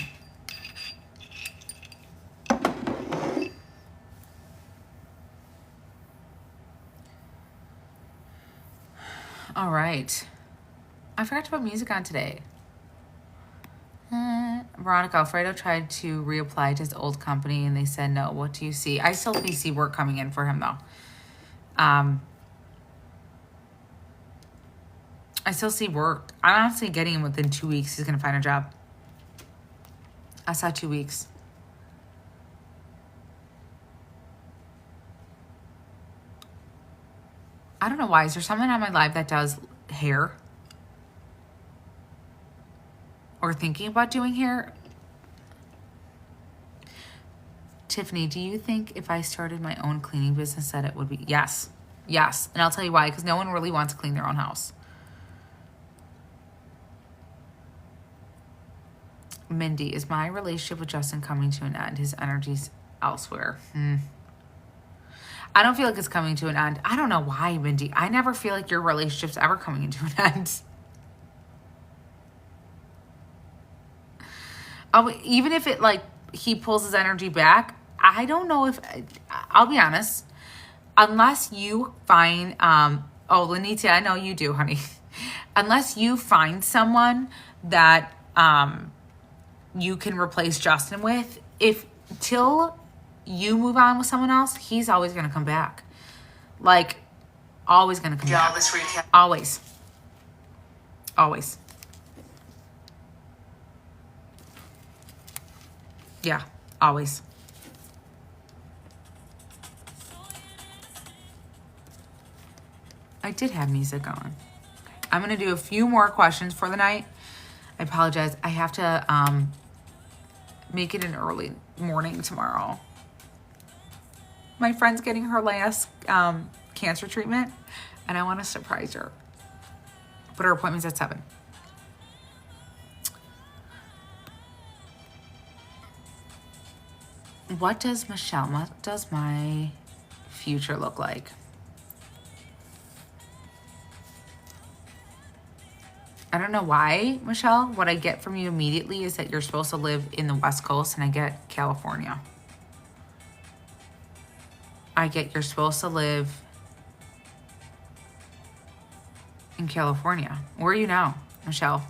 S1: All right. I forgot to put music on today. Veronica, Alfredo tried to reapply to his old company and they said no. What do you see? I still see work coming in for him though. I still see work. I'm honestly getting him within 2 weeks. He's going to find a job. I saw 2 weeks. I don't know why. Is there someone on my live that does hair? Or thinking about doing hair? Tiffany, do you think if I started my own cleaning business that it would be? Yes. Yes. And I'll tell you why. Because no one really wants to clean their own house. Mindy, is my relationship with Justin coming to an end? His energy's elsewhere. I don't feel like it's coming to an end. I don't know why, Mindy. I never feel like your relationship's ever coming into an end. Even if it, like, he pulls his energy back, I don't know if, I'll be honest, unless you find, Lenita, I know you do, honey. Unless you find someone that you can replace Justin with, till you move on with someone else, he's always going to come back. Like, always going to come back. This recap. Always. Always. Yeah, always. I did have music on. I'm going to do a few more questions for the night. I apologize. I have to make it an early morning tomorrow. My friend's getting her last cancer treatment, and I want to surprise her. But her appointment's at 7. What does my future look like? I don't know why, Michelle. What I get from you immediately is that you're supposed to live in the West Coast, and I get California. I get you're supposed to live in California. Where are you now, Michelle?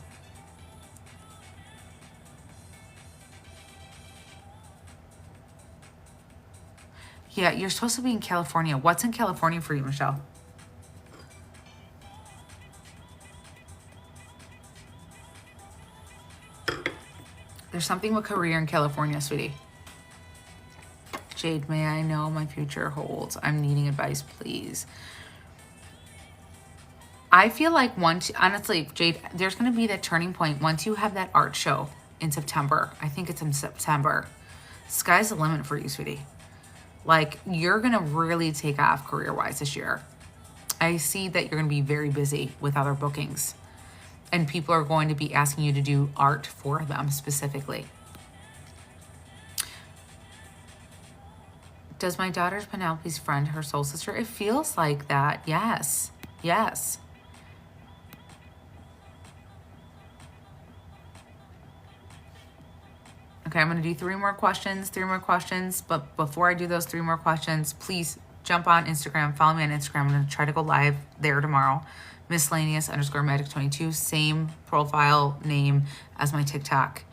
S1: Yeah, you're supposed to be in California. What's in California for you, Michelle? There's something with career in California, sweetie. Jade, may I know my future holds? I'm needing advice, please. I feel like honestly, Jade, there's going to be that turning point once you have that art show in September. I think it's in September. Sky's the limit for you, sweetie. Like, you're going to really take off career-wise this year. I see that you're going to be very busy with other bookings. And people are going to be asking you to do art for them specifically. Does my daughter's Penelope's friend her soul sister? It feels like that. Yes. Yes. Okay, I'm going to do 3 more questions. But before I do those 3 more questions, please jump on Instagram. Follow me on Instagram. I'm going to try to go live there tomorrow. Miscellaneous_magic22. Same profile name as my TikTok.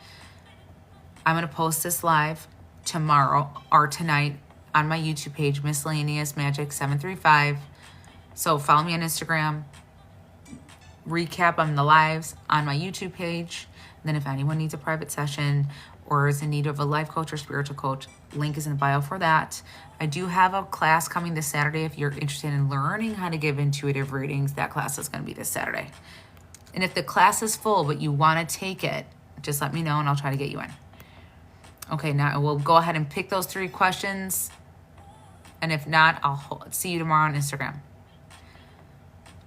S1: I'm going to post this live tomorrow or tonight on my YouTube page, Miscellaneous Magic 735. So follow me on Instagram. Recap on the lives on my YouTube page. And then if anyone needs a private session or is in need of a life coach or spiritual coach, link is in the bio for that. I do have a class coming this Saturday. If you're interested in learning how to give intuitive readings, that class is going to be this Saturday. And if the class is full, but you want to take it, just let me know and I'll try to get you in. Okay, now we'll go ahead and pick those 3 questions. And if not, I'll see you tomorrow on Instagram.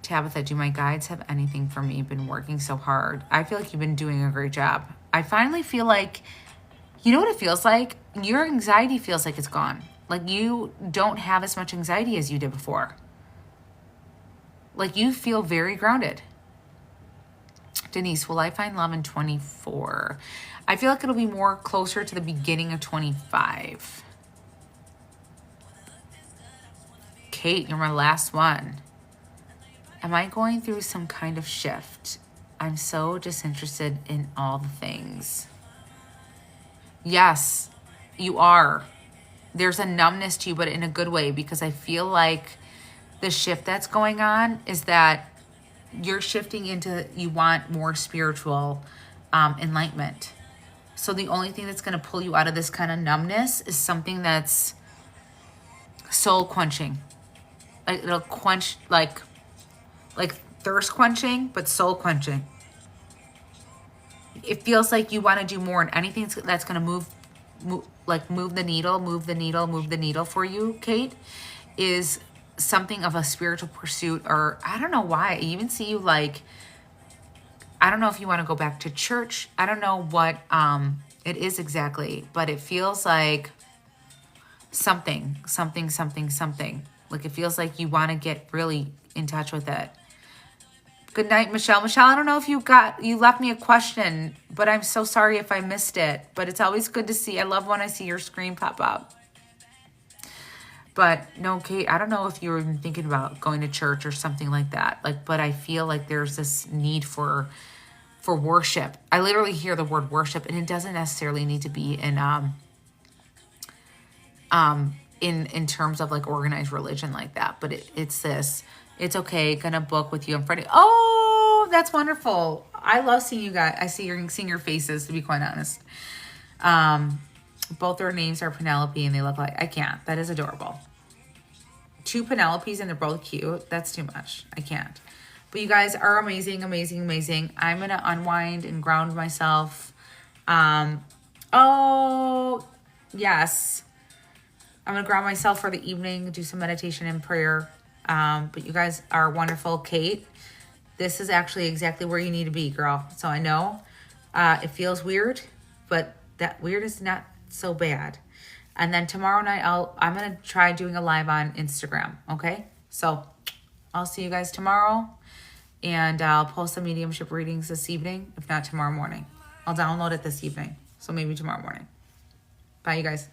S1: Tabitha, do my guides have anything for me? Been working so hard. I feel like you've been doing a great job. I finally feel like, you know what it feels like? Your anxiety feels like it's gone. Like you don't have as much anxiety as you did before. Like you feel very grounded. Denise, will I find love in 24? I feel like it'll be more closer to the beginning of 25. Kate, you're my last one. Am I going through some kind of shift? I'm so disinterested in all the things. Yes, you are. There's a numbness to you, but in a good way, because I feel like the shift that's going on is that you're shifting into, you want more spiritual enlightenment. So the only thing that's going to pull you out of this kind of numbness is something that's soul quenching. Like it'll quench, like thirst quenching, but soul quenching. It feels like you want to do more, and anything that's going to move the needle for you, Kate, is something of a spiritual pursuit. Or I don't know why. I even see you like, I don't know if you want to go back to church. I don't know what it is exactly, but it feels like something. Like it feels like you want to get really in touch with it. Good night, Michelle. Michelle, I don't know if you left me a question, but I'm so sorry if I missed it. But it's always good to see. I love when I see your screen pop up. But no, Kate, I don't know if you were even thinking about going to church or something like that. Like, but I feel like there's this need for worship. I literally hear the word worship, and it doesn't necessarily need to be in terms of like organized religion like that. But it's this. It's okay. Gonna book with you on Friday. Oh, that's wonderful. I love seeing you guys. I seeing your faces, to be quite honest. Both their names are Penelope, and they look like, I can't. That is adorable. 2 Penelopes, and they're both cute. That's too much. I can't. But you guys are amazing, amazing, amazing. I'm gonna unwind and ground myself. Oh, yes. I'm gonna ground myself for the evening, do some meditation and prayer. But you guys are wonderful. Kate, this is actually exactly where you need to be, girl. So I know it feels weird, but that weird is not so bad. And then tomorrow night, I'm going to try doing a live on Instagram. Okay. So I'll see you guys tomorrow, and I'll post the mediumship readings this evening. If not tomorrow morning, I'll download it this evening. So maybe tomorrow morning. Bye, you guys.